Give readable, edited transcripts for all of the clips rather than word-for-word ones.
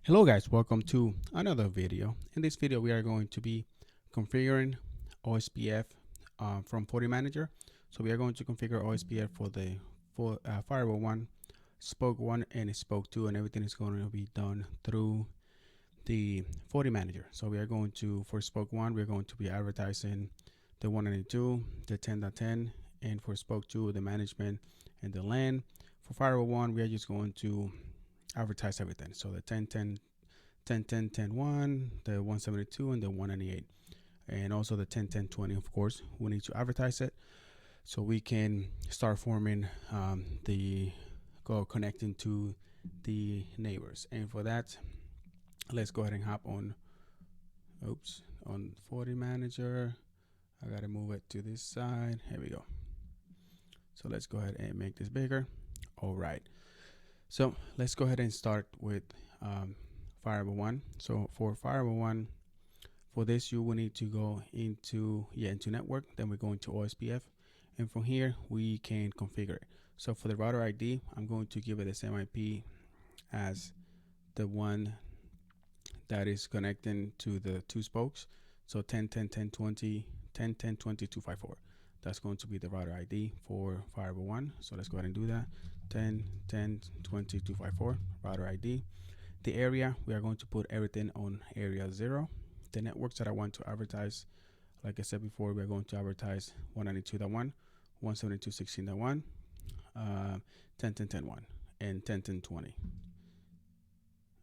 Hello guys, welcome to another video. In this video we are going to be configuring OSPF from FortiManager. So we are going to configure OSPF for the firewall 1, spoke 1 and spoke 2, and everything is going to be done through the FortiManager. So we are going to, for spoke 1, we're going to be advertising the 192, the 10.10, and for spoke 2, the management and the LAN. For firewall 1, we are just going to advertise everything. So the 10.10, 10.10, 10.1, the 172, and the 198, and also the 10.10.20. Of course, we need to advertise it so we can start forming connecting to the neighbors. And for that, let's go ahead and hop on. On FortiManager. I gotta move it to this side. Here we go. So let's go ahead and make this bigger. All right. So let's go ahead and start with firewall 1. So for firewall 1, for this you will need to go into network, then we go into OSPF, and from here we can configure it. So for the router ID, I'm going to give it the same IP as the one that is connecting to the two spokes. So 10.10.10.20, 10.10.20.254. That's going to be the router ID for firewall 1. So let's go ahead and do that. 10.10.20.254 router ID. The area, we are going to put everything on area 0. The networks that I want to advertise, like I said before, we're going to advertise 192.1, 172.16.1, 10.10.10.1, and 10.10.20.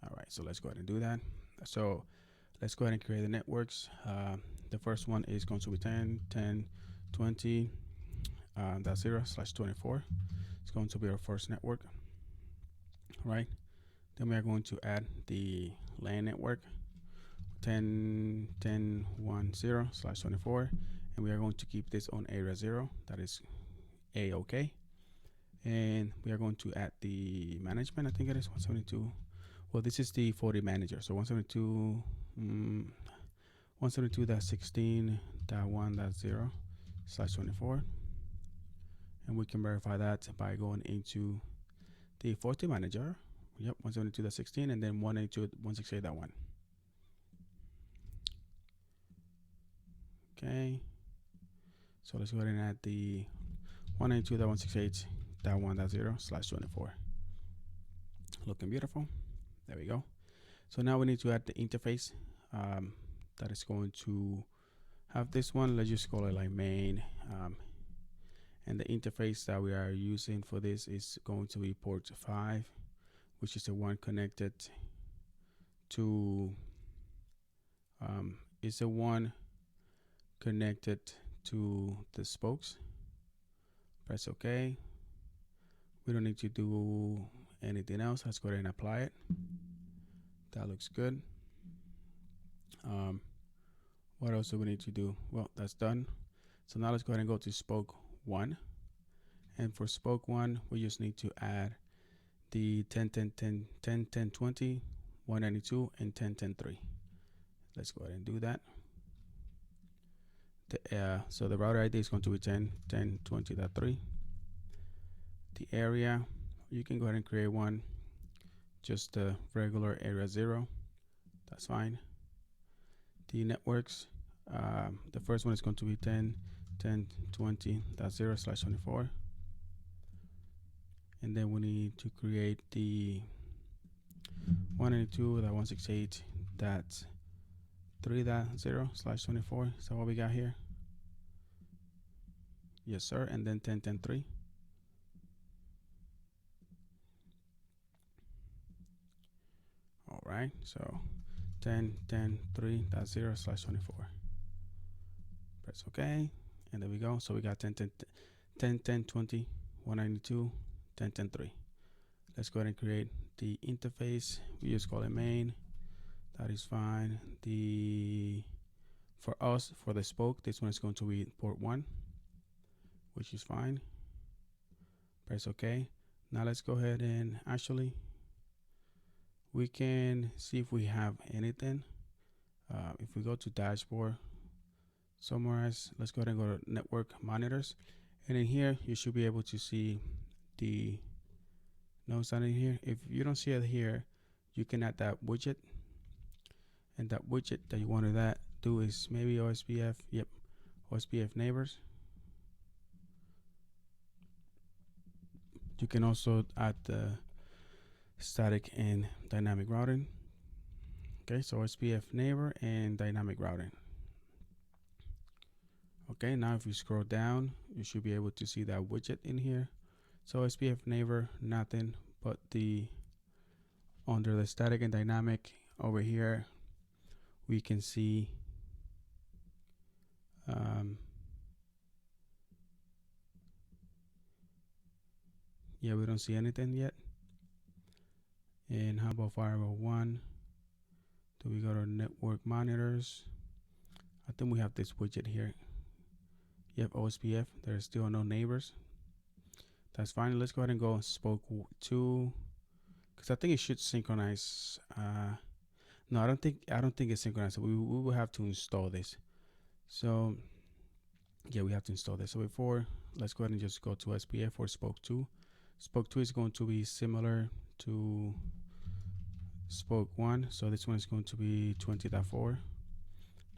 All right, so let's go ahead and do that. So let's go ahead and create the networks. The first one is going to be 10.20.0/24. It's going to be our first network, right? Then we are going to add the LAN network, 10.10.10/24, and we are going to keep this on area 0. That is A-OK. And we are going to add the management. I think it is 172. Well, this is the FortiManager. So 172.16.1.0/24. And we can verify that by going into the FortiManager. Yep, 172.16 and then 192.168.1. Okay. So let's go ahead and add the 192.168.1.0/24. Looking beautiful. There we go. So now we need to add the interface that is going to have this one. Let's just call it like main. And the interface that we are using for this is going to be port 5, which is the one connected to the spokes. Press OK. We don't need to do anything else. Let's go ahead and apply it. That looks good. What else do we need to do? Well, that's done. So now let's go ahead and go to spoke 1. And for spoke 1, we just need to add the 10.10.10.10.20, 192, and 10.10.3. Let's go ahead and do that. So the router ID is going to be 10.10.20.3. The area, you can go ahead and create one, just the regular area 0. That's fine. The networks, the first one is going to be 10.10.20.0/24. And then we need to create the 192.168.3.0/24. Is that what we got here? Yes, sir. And then 10.10.3. All right. So 10.10.3.0/24. Press OK. And there we go. So we got 10.10.20, 192, 10.10.3. Let's go ahead and create the interface. We just call it main. That is fine. For us, for the spoke, this one is going to be port 1, which is fine. Press OK. Now let's go ahead and actually, we can see if we have anything. If we go to dashboard, summarize, let's go ahead and go to network monitors. And in here, you should be able to see the nodes down in here. If you don't see it here, you can add that widget. And that widget that you want to do is maybe OSPF, yep, OSPF neighbors. You can also add the static and dynamic routing. Okay, so OSPF neighbor and dynamic routing. Okay, now if you scroll down, you should be able to see that widget in here. So OSPF neighbor, nothing but under the static and dynamic over here, we can see yeah, we don't see anything yet. And how about firewall 1? Do we go to network monitors? I think we have this widget here. Yep, OSPF. There's still no neighbors. That's fine. Let's go ahead and go spoke 2, because I think it should synchronize. No, I don't think it's synchronized. So we will have to install this. So yeah, we have to install this. So before, let's go ahead and just go to OSPF for spoke 2. Spoke 2 is going to be similar to spoke 1. So this one is going to be 20.4.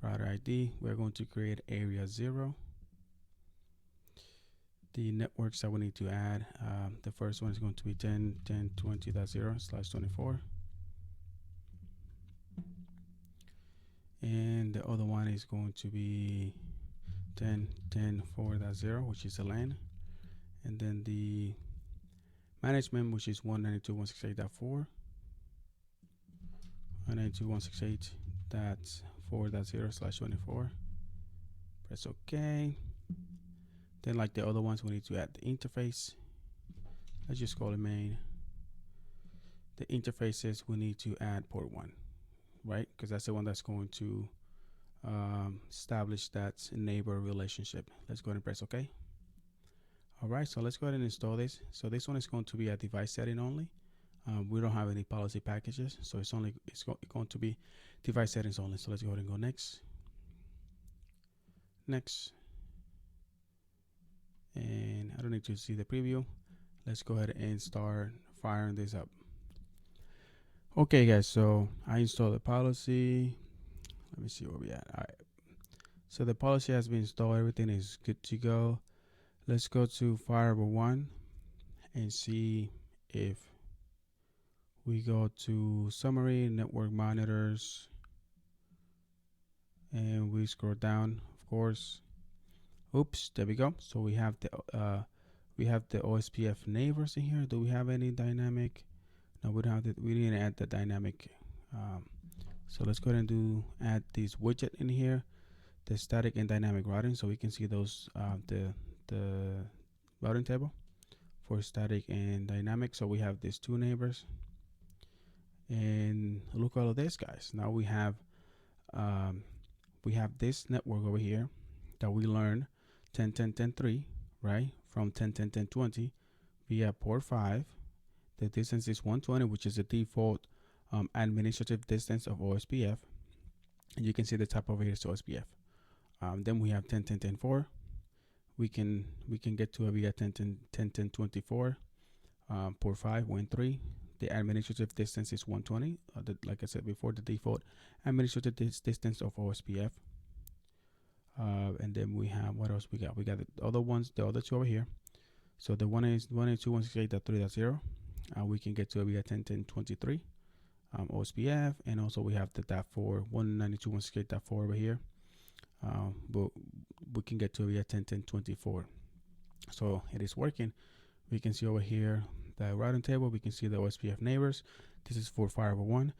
Router ID. We're going to create area 0. The networks that we need to add, the first one is going to be 10.20.0/24. And the other one is going to be 10.10.4.0, which is a LAN. And then the management, which is 192.168.4. 192.168.4.0/24. Press OK. Then, like the other ones, we need to add the interface. Let's just call it main. The interfaces, we need to add port 1, right? Because that's the one that's going to establish that neighbor relationship. Let's go ahead and press OK. All right, so let's go ahead and install this. So this one is going to be a device setting only. We don't have any policy packages, so it's going to be device settings only. So let's go ahead and go next. Next. And I don't need to see the preview. Let's go ahead and start firing this up. Okay, guys, so I installed the policy. Let me see where we at. All right. So the policy has been installed. Everything is good to go. Let's go to firewall 1 and see if we go to summary, network monitors, and we scroll down, of course. Oops, there we go. So we have the OSPF neighbors in here. Do we have any dynamic? No, we don't have it. We didn't add the dynamic. So let's go ahead and add this widget in here, the static and dynamic routing, so we can see those the routing table for static and dynamic. So we have these two neighbors, and look at all of this, guys. Now we have this network over here that we learned 10.10.10.3, right, from 10.10.10.20 via port 5. The distance is 120, which is the default administrative distance of OSPF, and you can see the type over here is OSPF. Then we have 10.10.10.4. We can get to it via 10.10.10.24. Port 5, 1.3. The administrative distance is 120. Like I said before, the default administrative distance of OSPF. And then we have, what else we got? We got the other ones, the other two over here. So the one is 192.168.3.0. We can get to it via 10.10.23 OSPF, and also we have the .4 192.168.4 over here. But we can get to it via 10.10.24. So it is working. We can see over here the routing table. We can see the OSPF neighbors. This is for firewall 1.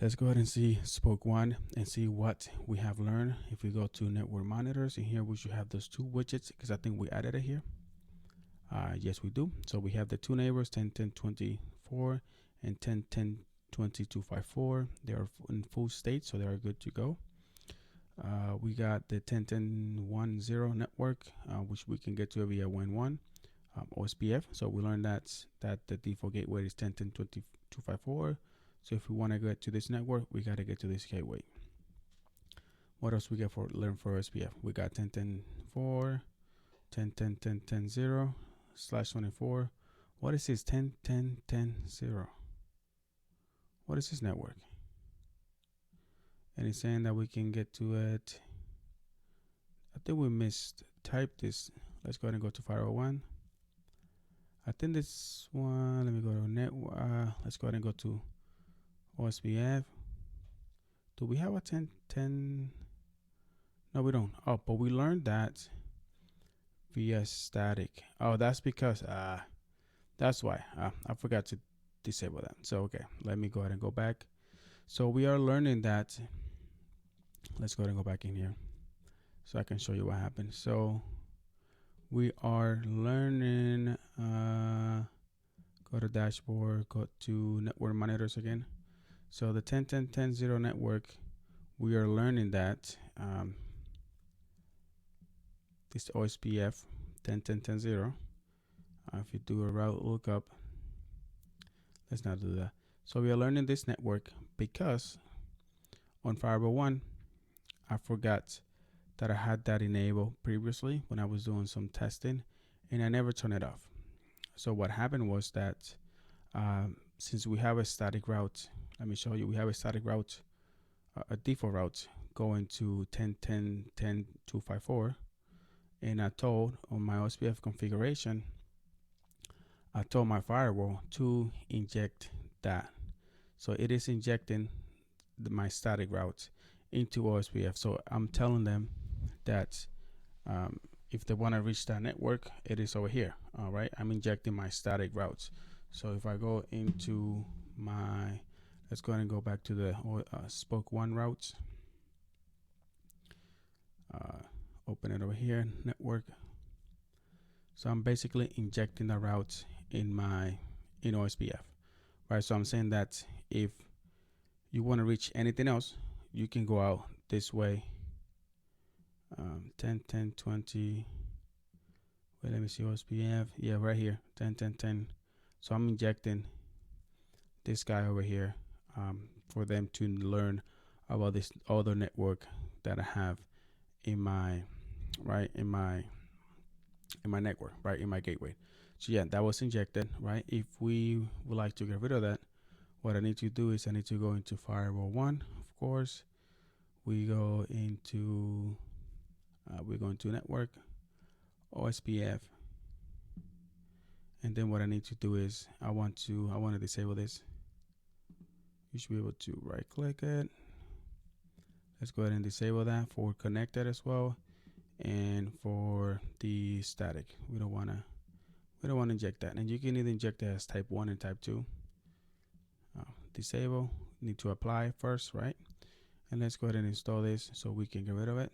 Let's go ahead and see spoke 1 and see what we have learned. If we go to network monitors, in here we should have those two widgets, because I think we added it here. Yes, we do. So we have the two neighbors, 10.10.24 and 10.10.22.54. They are in full state, so they are good to go. We got the 10.10.10 network, which we can get to via WAN1 OSPF. So we learned that the default gateway is 10.10.22.54. So if we want to get to this network, we got to get to this gateway. What else we got for learn for OSPF? We got 10.10.4, 10.10.10.10.0/24. What is this 10.10.10.0? What is this network? And it's saying that we can get to it. I think we mistyped this. Let's go ahead and go to firewall 1. I think this one, let me go to network. Let's go ahead and go to OSPF. Do we have a 10? No, we don't. Oh, but we learned that via static. Oh, that's because, that's why. I forgot to disable that. So, okay, let me go ahead and go back. So we are learning that. Let's go ahead and go back in here so I can show you what happened. So we are learning, go to dashboard, go to network monitors again. So the 10.10.10.0 network, we are learning that this OSPF 10.10.10.0, if you do a route lookup, let's not do that. So we are learning this network because on firewall 1, I forgot that I had that enabled previously when I was doing some testing, and I never turned it off. So what happened was that since we have a static route, let me show you, we have a static route, a default route going to 10.10.10.254, and I told on my OSPF configuration, I told my firewall to inject that. So it is injecting my static route into OSPF. So I'm telling them that if they want to reach that network, it is over here. All right, I'm injecting my static routes. So if I go into my, let's go ahead and go back to the spoke 1 routes. Open it over here, network. So I'm basically injecting the routes in OSPF, right? So I'm saying that if you want to reach anything else, you can go out this way. 10.10.20. Wait, let me see OSPF. Yeah, right here, 10.10.10. So I'm injecting this guy over here for them to learn about this other network that I have in my network, right, in my gateway. So yeah, that was injected, right? If we would like to get rid of that, what I need to do is I need to go into firewall 1, of course. We go into network, OSPF, and then what I need to do is I want to disable this. You should be able to right click it. Let's go ahead and disable that for connected as well, and for the static. We don't want to inject that, and you can either inject it as type 1 and type 2. Disable, need to apply first, right? And let's go ahead and install this so we can get rid of it.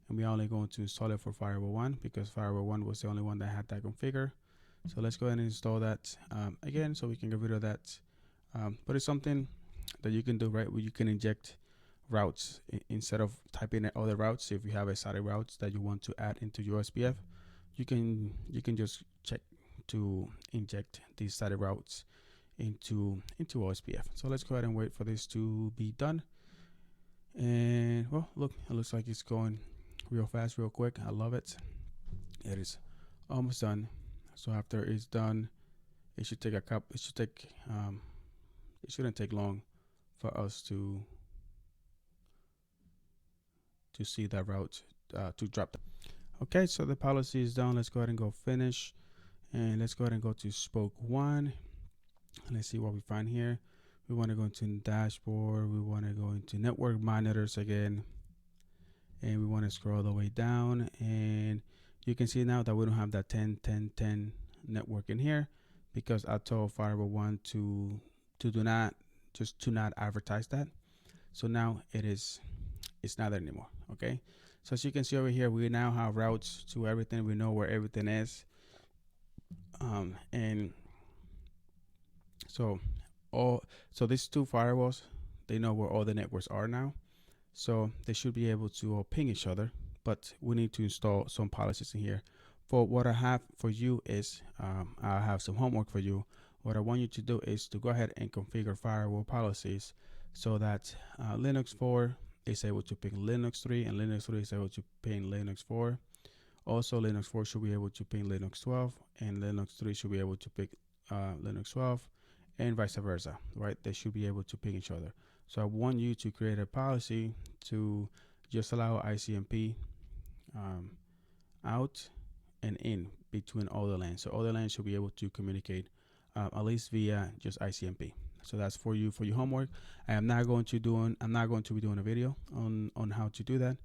And we're only going to install it for firewall 1 because firewall 1 was the only one that had that configure. So let's go ahead and install that again so we can get rid of that. But it's something that you can do, right? Where you can inject routes instead of typing in other routes. If you have a static routes that you want to add into your OSPF, you can just check to inject these static routes into OSPF. So let's go ahead and wait for this to be done. And well, look, it looks like it's going real fast, real quick. I love it. It is almost done. So after it's done, it should take it shouldn't take long for us to see that route to drop that. Okay, so the policy is done. Let's go ahead and go finish, and let's go ahead and go to spoke 1. Let's see what we find here. We want to go into dashboard. We want to go into network monitors again, and we want to scroll all the way down, and you can see now that we don't have that 10.10.10 network in here because I told firewall 1 to not advertise that. So now it's not there anymore. Okay, so as you can see over here, we now have routes to everything. We know where everything is, and so these two firewalls, they know where all the networks are now, so they should be able to ping each other. But we need to install some policies in here. For what I have for you is I have some homework for you. What I want you to do is to go ahead and configure firewall policies so that Linux 4 is able to ping Linux 3, and Linux 3 is able to ping Linux 4. Also, Linux 4 should be able to ping Linux 12, and Linux 3 should be able to ping Linux 12. and vice versa, right? They should be able to ping each other. So I want you to create a policy to just allow ICMP out and in between all the LANs. So all the LANs should be able to communicate at least via just ICMP. So that's for you, for your homework. I'm not going to be doing a video on how to do that,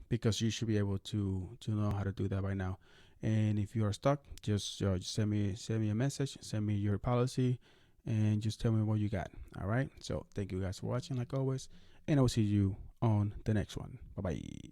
because you should be able to know how to do that by now. And if you are stuck, just send me a message, send me your policy, and just tell me what you got. All right. So thank you guys for watching, like always, and I will see you on the next one. Bye bye.